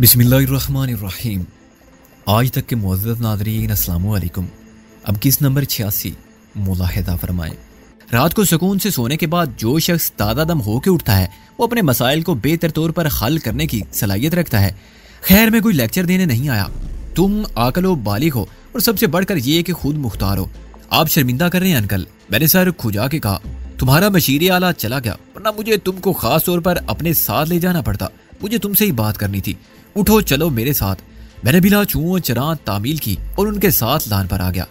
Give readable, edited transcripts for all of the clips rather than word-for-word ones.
बिस्मिल्लाहिर्रहमानिर्रहीम। आज तक के मुअज़्ज़ज़ नाज़रीन अस्सलामु अलैकुम। अब किस नंबर 86 मुलाहिज़ा फरमाएं। रात को सुकून से सोने के बाद जो शख्स ताज़ा दम होकर उठता है वो अपने मसाइल को बेहतर तौर पर हल करने की सलाहियत रखता है। खैर, मैं कोई लेक्चर देने नहीं आया। तुम आकल हो, बालिग हो और सबसे बढ़कर ये कि खुद मुख्तार हो। आप शर्मिंदा कर रहे हैं अंकल। मैंने सर खुजा के कहा, तुम्हारा बशीर आला चला गया, वरना मुझे तुमको खास तौर पर अपने साथ ले जाना पड़ता। मुझे तुमसे ही बात करनी थी। उठो, चलो मेरे साथ। मैंने बिला चूं चरां तामील की और उनके साथ लान पर आ गया।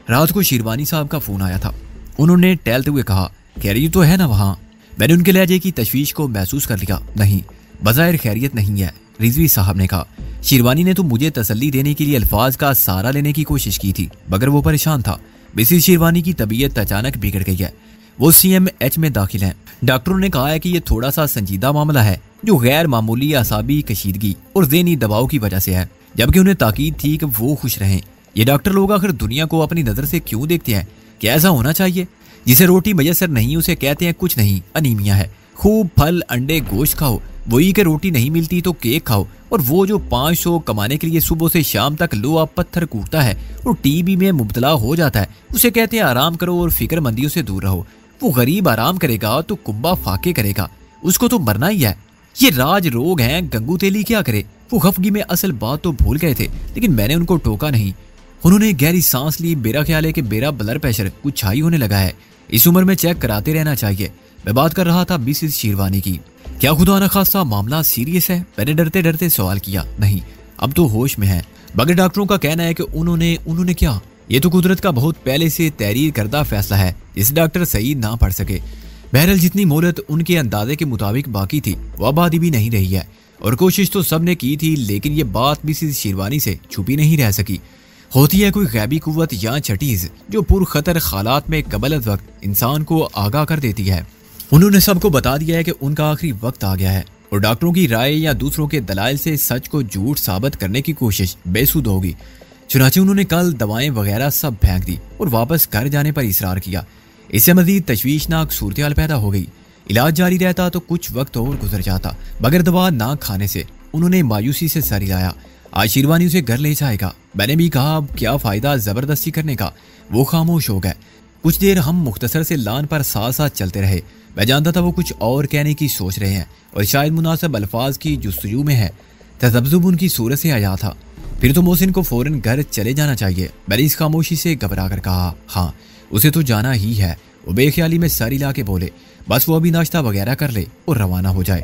रात को शेरवानी साहब का फोन आया था। उन्होंने टहलते हुए कहा, खैरियत तो है ना वहाँ? मैंने उनके लहजे की तशवीश को महसूस कर लिया। नहीं, बज़ाहिर खैरियत नहीं है, रिजवी साहब ने कहा। शेरवानी ने तो मुझे तसल्ली देने के लिए अल्फाज का सहारा लेने की कोशिश की थी, मगर वो परेशान था। मिसेस शेरवानी की तबीयत अचानक बिगड़ गई है। वो CMH में दाखिल हैं। डॉक्टरों ने कहा है कि ये थोड़ा सा संजीदा मामला है जो गैर मामूली असाबी कशीदगी और ज़हनी दबाव की वजह से है, जबकि उन्हें ताकीद थी कि वो खुश रहें। ये डॉक्टर लोग आखिर दुनिया को अपनी नज़र से क्यों देखते हैं? क्या ऐसा होना चाहिए? जिसे रोटी मयसर नहीं उसे कहते हैं कुछ नहीं, अनीमिया है। खूब फल, अंडे, गोश्त खाओ। वही कि रोटी नहीं मिलती तो केक खाओ। और वो जो 500 कमाने के लिए सुबह से शाम तक लोहा पत्थर कूटता है और TB में मुब्तला हो जाता है, उसे कहते हैं आराम करो और फिक्रमंदियों से दूर रहो। वो गरीब आराम करेगा तो कुब्बा फाके करेगा, उसको तो मरना ही है। ये राज रोग हैं, गंगू तेली क्या करे? वो खफगी में असल बात तो भूल गए थे, लेकिन मैंने उनको टोका नहीं। उन्होंने गहरी सांस ली। मेरा ख्याल है कि मेरा ब्लड प्रेशर कुछ हाई होने लगा है। इस उम्र में चेक कराते रहना चाहिए। मैं बात कर रहा था मिसेस शेरवानी की। क्या खुदा न खास्ता मामला सीरियस है? मैंने डरते डरते सवाल किया। नहीं, अब तो होश में है, मगर डॉक्टरों का कहना है कि उन्होंने क्या? ये तो कुदरत का बहुत पहले से तहरीर करदा फैसला है, इस डॉक्टर सही ना पढ़ सके। बहरहाल जितनी मोहलत उनके अंदाजे के मुताबिक बाकी थी वो आबादी भी नहीं रही है। और कोशिश तो सब ने की थी, लेकिन ये बात मिसेस शेरवानी से छुपी नहीं रह सकी। होती है कोई गैबी कुव्वत या छटीज जो पुरखतर हालात में कबल वक्त इंसान को आगाह कर देती है। उन्होंने सबको बता दिया है कि उनका आखिरी वक्त आ गया है और डॉक्टरों की राय या दूसरों के दलाइल से सच को झूठ साबित करने की कोशिश बेसुध होगी। चुनाचे उन्होंने कल दवाएं वगैरह सब फेंक दी और वापस घर जाने पर इसरार किया। इससे मजीद तशवीशनाक सूरत हाल पैदा हो गई। इलाज जारी रहता तो कुछ वक्त और गुजर जाता, मगर दवा ना खाने से उन्होंने मायूसी से सर हिलाया। आज शेरवानी उसे घर ले जाएगा। मैंने भी कहा, अब क्या फायदा जबरदस्ती करने का? वो खामोश हो गए। कुछ देर हम मुख्तसर से लान पर साथ साथ चलते रहे। मैं जानता था वो कुछ और कहने की सोच रहे हैं और शायद मुनासिब अल्फाज की जुस्तजू में है। तज़ब्ज़ुब उनकी सूरत से आया था। फिर तो मोहसिन को फौरन घर चले जाना चाहिए। मैंने इस खामोशी से घबरा कर कहा, हाँ उसे तो जाना ही है। वो बेख्याली में सर हिला के बोले, बस वो अभी नाश्ता वगैरह कर ले और रवाना हो जाए।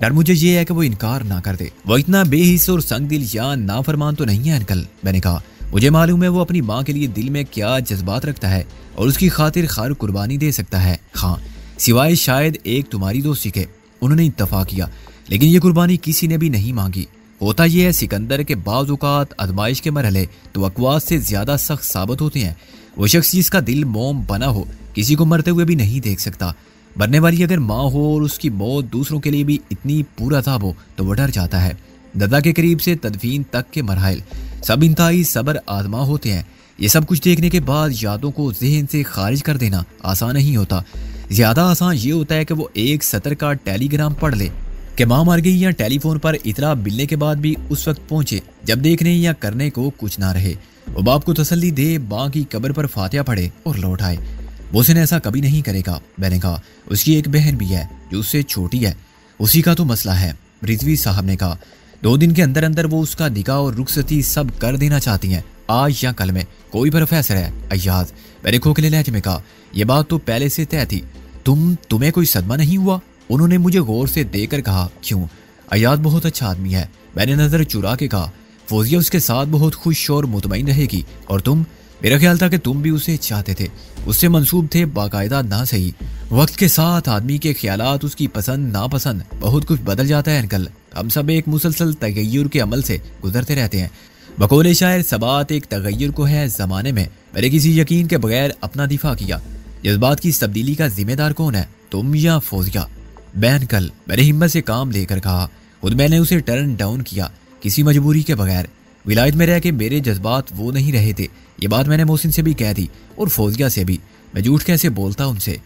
डर मुझे ये है कि वो इनकार ना कर दे। वो इतना बेहिस और संग दिल या नाफरमान तो नहीं है अंकल। मैंने कहा, मुझे मालूम है वो अपनी माँ के लिए दिल में क्या जज्बात रखता है और उसकी खातिर हर कुर्बानी दे सकता है। हाँ, सिवाय शायद एक तुम्हारी दोस्ती के। उन्होंने इत्तफाक किया, लेकिन ये कुर्बानी किसी ने भी नहीं मांगी। होता यह है सिकंदर के बाज़ औक़ात आजमाइश के मरहले तो अक़वास से ज्यादा सख्त साबित होते हैं। वो शख्स जिसका दिल मोम बना हो किसी को मरते हुए भी नहीं देख सकता। मरने वाली अगर माँ हो और उसकी मौत दूसरों के लिए भी इतनी पूरा अज़ाब हो तो वह डर जाता है। ददा के करीब से तदफीन तक के मरहल सब इंतहाई सब्र आजमा होते हैं। ये सब कुछ देखने के बाद यादों को जहन से खारिज कर देना आसान नहीं होता। ज्यादा आसान ये होता है कि वो एक सतर का टेलीग्राम पढ़ ले कि माँ मर गई, या टेलीफोन पर इतला मिलने के बाद भी उस वक्त पहुंचे जब देखने या करने को कुछ ना रहे। वो बाप को तसल्ली दे, माँ की कब्र पर फातिहा पढ़े और लौट आए। मोहसिन ऐसा कभी नहीं करेगा। मैंने कहा, उसकी एक बहन भी है जो उससे छोटी है, उसी का तो मसला है। रिजवी साहब ने कहा, 2 दिन के अंदर अंदर वो उसका निकाह और रुखसती सब कर देना चाहती हैं, आज या कल में। कोई प्रोफेसर है अय्याज। मैंने खोखले लहजे में कहा, यह बात तो पहले से तय थी। तुम्हें कोई सदमा नहीं हुआ? उन्होंने मुझे गौर से देखकर कहा, क्यों? अय्याज बहुत अच्छा आदमी है। मैंने नजर चुरा के कहा, फौजिया उसके साथ बहुत खुश और मुतमईन रहेगी। और तुम? मेरा ख्याल था कि तुम भी उसे चाहते थे, उससे मंसूब थे बाकायदा ना सही। वक्त के साथ आदमी के ख्यालात, उसकी पसंद नापसंद बहुत कुछ बदल जाता है अंकल। हम सब एक मुसलसल तगय्युर के अमल से गुजरते रहते हैं। बकौले शायर सबात एक तगय्युर को है ज़माने में। मैंने किसी यकीन के बगैर अपना दिफा किया। जज्बात की इस तब्दीली का जिम्मेदार कौन है, तुम या फौजिया? मैं अंकल। मैंने हिम्मत से काम लेकर कहा। खुद मैंने उसे टर्न डाउन किया, किसी मजबूरी के बगैर। विलायत में रह के मेरे जज्बात वो नहीं रहे थे। ये बात मैंने मोहसिन से भी कह दी और फौजिया से भी। मैं झूठ कैसे बोलता उनसे?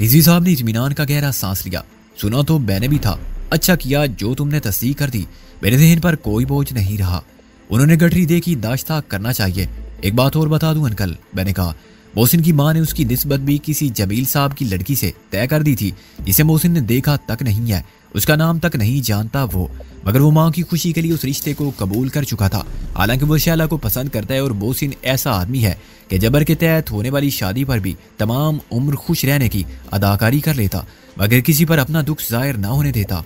रिजवी साहब ने इत्मीनान का गहरा सांस लिया। सुना तो मैंने भी था। अच्छा किया जो तुमने तस्दीक कर दी। मेरे जहन पर कोई बोझ नहीं रहा। उन्होंने गठरी देखी, नाश्ता करना चाहिए। एक बात और बता दूं अंकल, मैंने कहा। मोहसिन की मां ने उसकी निस्बत भी किसी जमील साहब की लड़की से तय कर दी थी, जिसे मोहसिन ने देखा तक नहीं है, उसका नाम तक नहीं जानता वो, मगर वो मां की खुशी के लिए उस रिश्ते को कबूल कर चुका था। हालांकि वो शैला को पसंद करता है और मोहसिन ऐसा आदमी है कि जबर के तहत होने वाली शादी पर भी तमाम उम्र खुश रहने की अदाकारी कर लेता, मगर किसी पर अपना दुख जाहिर ना होने देता।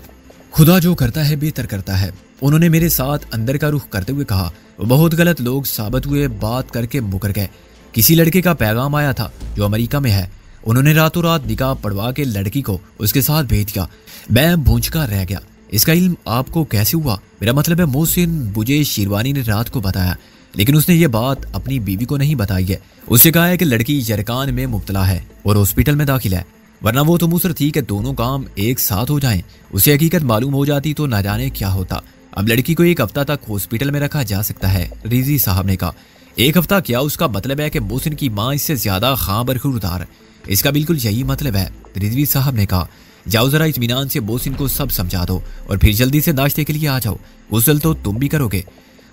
खुदा जो करता है बेहतर करता है, उन्होंने मेरे साथ अंदर का रुख करते हुए कहा। वो बहुत गलत लोग साबित हुए, बात करके मुकर गए। किसी लड़के का पैगाम आया था जो अमेरिका में है। उन्होंने रातों रात निकाह पढ़वा के लड़की को उसके साथ भेज दिया। मैं भूंचका रह गया। इसका इल्म आपको कैसे हुआ? मेरा मतलब है मोहसिन, मुझे शेरवानी ने रात को बताया, लेकिन उसने ये बात अपनी बीवी को नहीं बताई है। उससे कहा है कि लड़की यरकान में मुब्तला है और हॉस्पिटल में दाखिल है, वरना वो तो मुसर थी कि दोनों काम एक साथ हो जाएं। उसे हकीकत मालूम हो जाती तो न जाने क्या होता। अब लड़की को 1 हफ्ता तक हॉस्पिटल में रखा जा सकता है, रिजवी साहब ने कहा। 1 हफ्ता क्या? उसका मतलब है कि मोहसिन की मां इससे ज्यादा खां बरखुरदार। इसका बिल्कुल यही मतलब है, रिजवी साहब ने कहा। जाओ जरा इत्मीनान से मोहसिन को सब समझा दो और फिर जल्दी से नाश्ते के लिए आ जाओ। गुस्ल तो तुम भी करोगे।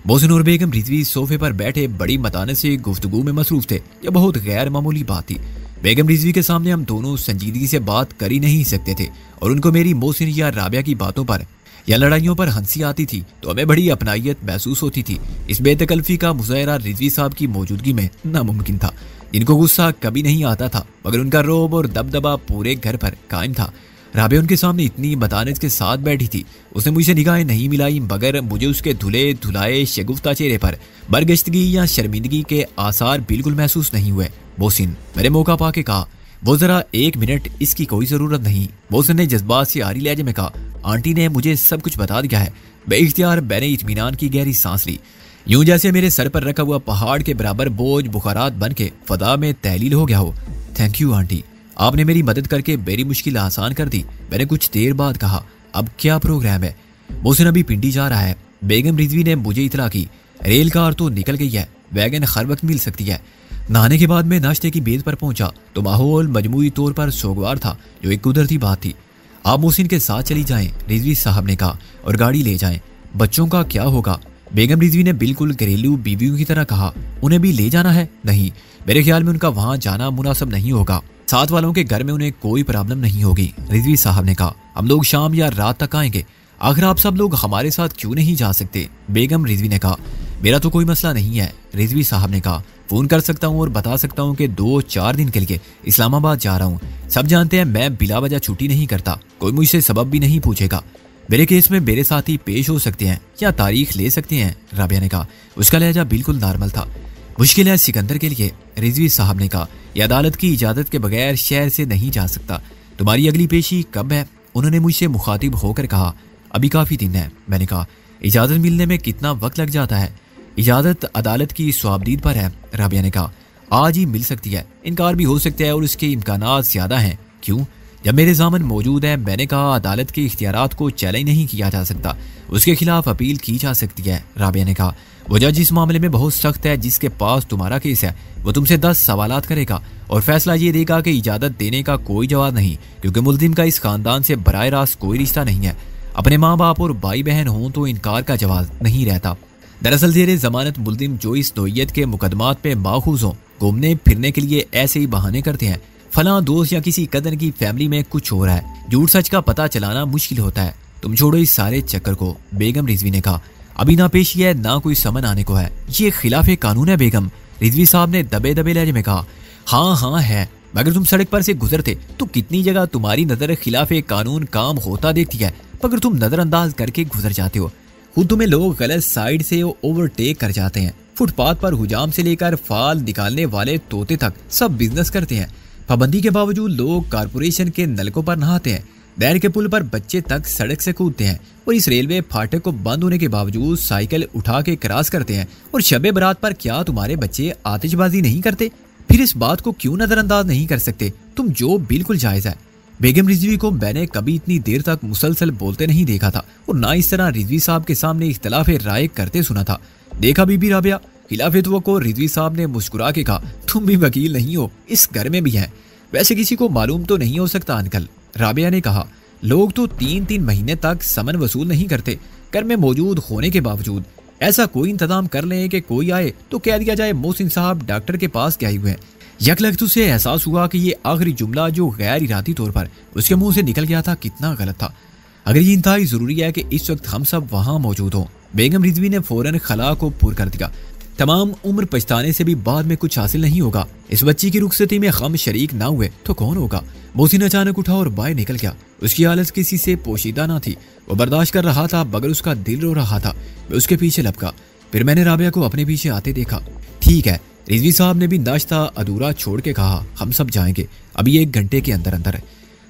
मोहसिन और बेगम रिजवी सोफे पर बैठे बड़ी मताने से गुफ्तगू में मसरूफ थे। यह बहुत गैर मामूली बात थी। बेगम रिजवी के सामने हम दोनों संजीदगी से बात कर ही नहीं सकते थे और उनको मेरी मोहसिन या राबिया की बातों पर या लड़ाइयों पर हंसी आती थी तो हमें बड़ी अपनाइयत महसूस होती थी। इस बेतकल्फी का मुजाहरा रिजवी साहब की मौजूदगी में नामुमकिन था। इनको गुस्सा कभी नहीं आता था, मगर उनका रोब और दबदबा पूरे घर पर कायम था। राबिया उनके सामने इतनी बतानिज के साथ बैठी थी। उसने मुझसे निगाहें नहीं मिलाई, मगर मुझे उसके धुले धुलाए शगुफ्ता चेहरे पर बरगश्तगी या शर्मिंदगी के आसार बिल्कुल महसूस नहीं हुए। मोहसिन, मैंने मौका पाके कहा। वो जरा 1 मिनट, इसकी कोई जरूरत नहीं। मोहसिन ने जज्बात से आरी लहजे में कहा। आंटी ने मुझे सब कुछ बता दिया है। बेइख्तियार मैंने इत्मीनान की गहरी सांस ली, यूं जैसे मेरे सर पर रखा हुआ पहाड़ के बराबर बोझ बुखारात बन के फदा में तहलील हो गया हो। थैंक यू आंटी, आपने मेरी मदद करके मेरी मुश्किल आसान कर दी, मैंने कुछ देर बाद कहा। अब क्या प्रोग्राम है? मोहसिन अभी पिंडी जा रहा है। बेगम रिजवी ने मुझे इतला की। रेल कार तो निकल गई है, वैगन हर वक्त मिल सकती है। नहाने के बाद मैं नाश्ते की बेद पर पहुंचा तो माहौल मजमूई तौर पर सोगवार था, जो एक कुदरती बात थी। आप मोहसिन के साथ चली जाएं, रिजवी साहब ने कहा, और गाड़ी ले जाएं। बच्चों का क्या होगा? बेगम रिजवी ने बिल्कुल घरेलू बीवियों की तरह कहा। उन्हें भी ले जाना है? नहीं, मेरे ख्याल में उनका वहां जाना मुनासिब नहीं होगा। साथ वालों के घर में उन्हें कोई प्रॉब्लम नहीं होगी, रिजवी साहब ने कहा। हम लोग शाम या रात तक आएंगे। आखिर आप सब लोग हमारे साथ क्यों नहीं जा सकते? बेगम रिजवी ने कहा। मेरा तो कोई मसला नहीं है, रिजवी साहब ने कहा। फोन कर सकता हूँ और बता सकता हूँ कि 2-4 दिन के लिए इस्लामाबाद जा रहा हूँ। सब जानते हैं मैं बिला वजह छुट्टी नहीं करता, कोई मुझसे सबब भी नहीं पूछेगा। मेरे केस में मेरे साथी पेश हो सकते हैं या तारीख ले सकते हैं, राबिया ने कहा। उसका लहजा बिल्कुल नॉर्मल था। मुश्किल है सिकंदर के लिए, रिजवी साहब ने कहा। यह अदालत की इजाजत के बगैर शहर से नहीं जा सकता। तुम्हारी अगली पेशी कब है? उन्होंने मुझसे मुखातिब होकर कहा। अभी काफी दिन है, मैंने कहा। इजाजत मिलने में कितना वक्त लग जाता है? इजाजत अदालत की स्वाबदीद पर है, राबिया ने कहा। आज ही मिल सकती है, इनकार भी हो सकता है और उसके इम्कानात ज्यादा हैं। क्यों? जब मेरे ज़ामन मौजूद है। मैंने कहा अदालत के इख्तियारात को चैलेंज नहीं किया जा सकता, उसके खिलाफ अपील की जा सकती है, राबिया ने कहा। वो जज इस मामले में बहुत सख्त है। जिसके पास तुम्हारा केस है वो तुमसे 10 सवालात करेगा और फैसला ये देगा कि इजाजत देने का कोई जवाब नहीं, क्योंकि मुल्जिम का इस खानदान से बराह रास्त कोई रिश्ता नहीं है। अपने माँ बाप और भाई बहन हों तो इनकार का जवाब नहीं रहता। दरअसल जेरे जमानत मुल्जिम जो इस नोयत के मुकदमात पे माखूज हों, घूमने फिरने के लिए ऐसे ही बहाने करते हैं। फलां दोस्त या किसी कदर की फैमिली में कुछ हो रहा है, झूठ सच का पता चलाना मुश्किल होता है। तुम छोड़ो इस सारे चक्कर को, बेगम रिजवी ने कहा। अभी ना पेशी है ना कोई समन आने को है। ये खिलाफे कानून है बेगम, रिजवी साहब ने दबे दबे लहजे में कहा। हाँ हाँ है, मगर तुम सड़क पर से गुजरते तो कितनी जगह तुम्हारी नजर खिलाफे कानून काम होता देखती है, मगर तुम नजरअंदाज करके गुजर जाते हो। खुद तुम्हें लोग गलत साइड से ओवरटेक कर जाते हैं। फुटपाथ पर हुजाम से लेकर फाल निकालने वाले तोते तक सब बिजनेस करते हैं। पाबंदी के बावजूद लोग कारपोरेशन के नलकों पर नहाते हैं। बैर के पुल पर बच्चे तक सड़क से कूदते हैं और इस रेलवे फाटक को बंद होने के बावजूद साइकिल उठा के क्रॉस करते हैं। और शबे बरात पर क्या तुम्हारे बच्चे आतिशबाजी नहीं करते? फिर इस बात को क्यों नजरअंदाज नहीं कर सकते तुम? जो बिल्कुल जायज है। बेगम रिजवी को मैंने कभी इतनी देर तक मुसलसल बोलते नहीं देखा था और ना इस तरह रिजवी साहब के सामने इख्तिलाफ राय करते सुना था। देखा बीबी राबिया, खिलाफतुओं को रिजवी साहब ने मुस्कुरा के कहा। तुम भी वकील नहीं हो, इस घर में भी है। वैसे किसी को मालूम तो नहीं हो सकता अंकल, राबिया ने कहा। लोग तो 3-3 महीने तक समन वसूल नहीं करते। घर में मौजूद होने के बावजूद ऐसा कोई इंतजाम कर लें कि कोई आए तो कह दिया जाए मोहसिन साहब डॉक्टर के पास गए हुए हैं। यकलख्त उसे एहसास हुआ कि ये आखिरी जुमला जो गैर इरादी तौर पर उसके मुंह से निकल गया था कितना गलत था। अगर ये इंतहाई जरूरी है कि इस वक्त हम सब वहां मौजूद हों। बेगम रिजवी ने फौरन खला को पुर कर दिया। तमाम उम्र पछताने से भी बाद में कुछ हासिल नहीं होगा। इस बच्ची की रुखसती में हम शरीक ना हुए तो कौन होगा। मोहसिन अचानक उठा और बाहर निकल गया। उसकी हालत किसी से पोशीदा ना थी। वो बर्दाश्त कर रहा था मगर उसका दिल रो रहा था। मैं उसके पीछे लपका। फिर मैंने राबिया को अपने पीछे आते देखा। ठीक है, रिजवी साहब ने भी नाश्ता अधूरा छोड़ के कहा, हम सब जाएंगे अभी 1 घंटे के अंदर अंदर।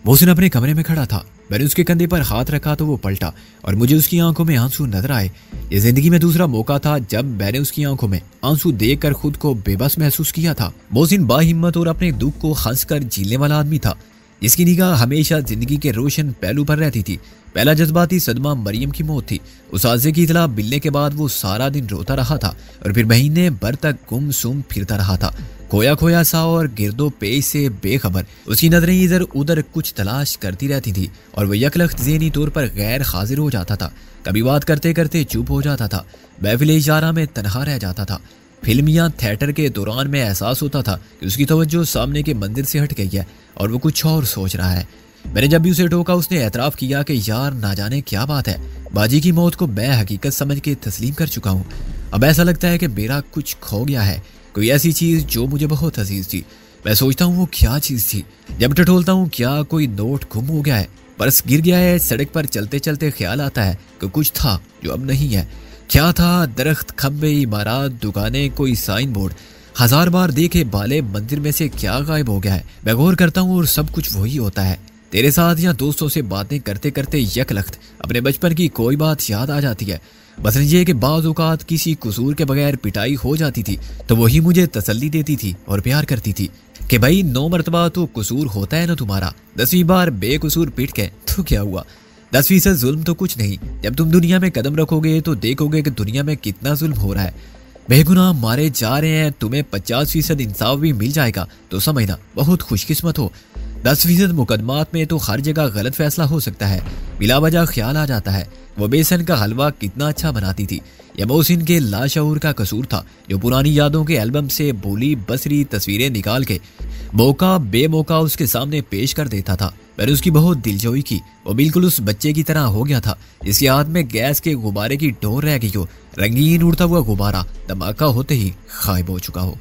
मोहसिन अपने कमरे में खड़ा था। मैंने उसके कंधे पर हाथ रखा तो वो पलटा और मुझे उसकी आंखों में आंसू नजर आए। ये जिंदगी में दूसरा मौका था जब मैंने उसकी आंखों में आंसू देखकर खुद को बेबस महसूस किया था। मोहसिन बाहिम्मत और अपने दुख को हंसकर झीलने वाला आदमी था, जिसकी निगाह हमेशा जिंदगी के रोशन पहलू पर रहती थी। पहला जज्बाती सदमा मरियम की मौत थी। उस हादसे की इतला मिलने के बाद वो सारा दिन रोता रहा था और फिर महीने भर तक गुमसुम फिरता रहा था, खोया खोया सा और गिरदो पेश से बेखबर। उसकी नजरें इधर उधर कुछ तलाश करती रहती थी और वह यकलख्त ज़हनी तौर पर गैर हाजिर हो जाता था। कभी बात करते करते चुप हो जाता था, महफिल इशारा में तनहा रह जाता था। फिल्म या थिएटर के दौरान में एहसास होता था कि उसकी तवज्जो सामने के मंदिर से हट गई है और वो कुछ और सोच रहा है। मैंने जब भी उसे टोका उसने एतराफ़ किया कि यार ना जाने क्या बात है, बाजी की मौत को मैं हकीकत समझ के तस्लीम कर चुका हूँ। अब ऐसा लगता है कि मेरा कुछ खो गया है, कोई ऐसी चीज़ जो मुझे बहुत अजीज थी। मैं सोचता हूँ वो क्या चीज़ थी। जब टटोलता हूँ क्या कोई नोट गुम हो गया है, पर्स गिर गया है। सड़क पर चलते चलते ख्याल आता है कि कुछ था जो अब नहीं है। क्या था? दरख्त, खंबे, इमारत, दुकानें, कोई साइन बोर्ड। 1000 बार देखे बाले मंदिर में से क्या गायब हो गया है। मैं गौर करता हूँ और सब कुछ वही होता है। तेरे साथ या दोस्तों से बातें करते करते यकलख्त अपने बचपन की कोई बात याद आ जाती है। बस ये कि बाज़ औक़ात किसी कसूर के बगैर पिटाई हो जाती थी तो वही मुझे तसल्ली देती थी और प्यार करती थी कि भाई 9 मरतबा तो कसूर होता है ना तुम्हारा, 10वीं बार बेकसूर पिट के तो क्या हुआ। 10% जुल्म तो कुछ नहीं। जब तुम दुनिया में कदम रखोगे तो देखोगे कि दुनिया में कितना जुल्म हो रहा है। बेगुनाह मारे जा रहे हैं, तुम्हें 50% इंसाफ भी मिल जाएगा तो समझना बहुत खुशकिस्मत हो। 10% मुकदमात में तो हर जगह गलत फैसला हो सकता है। बिला वजह ख्याल आ जाता है वो बेसन का हलवा कितना अच्छा बनाती थी। यह मोहसिन के लाशऊर का कसूर था जो पुरानी यादों के एल्बम से बोली बसरी तस्वीरें निकाल के मौका बेमौका उसके सामने पेश कर देता था। मैंने उसकी बहुत दिलजोई की। वो बिल्कुल उस बच्चे की तरह हो गया था जिसके हाथ में गैस के गुब्बारे की डोर रह गई हो, रंगीन उड़ता हुआ गुब्बारा धमाका होते ही गायब हो चुका हो।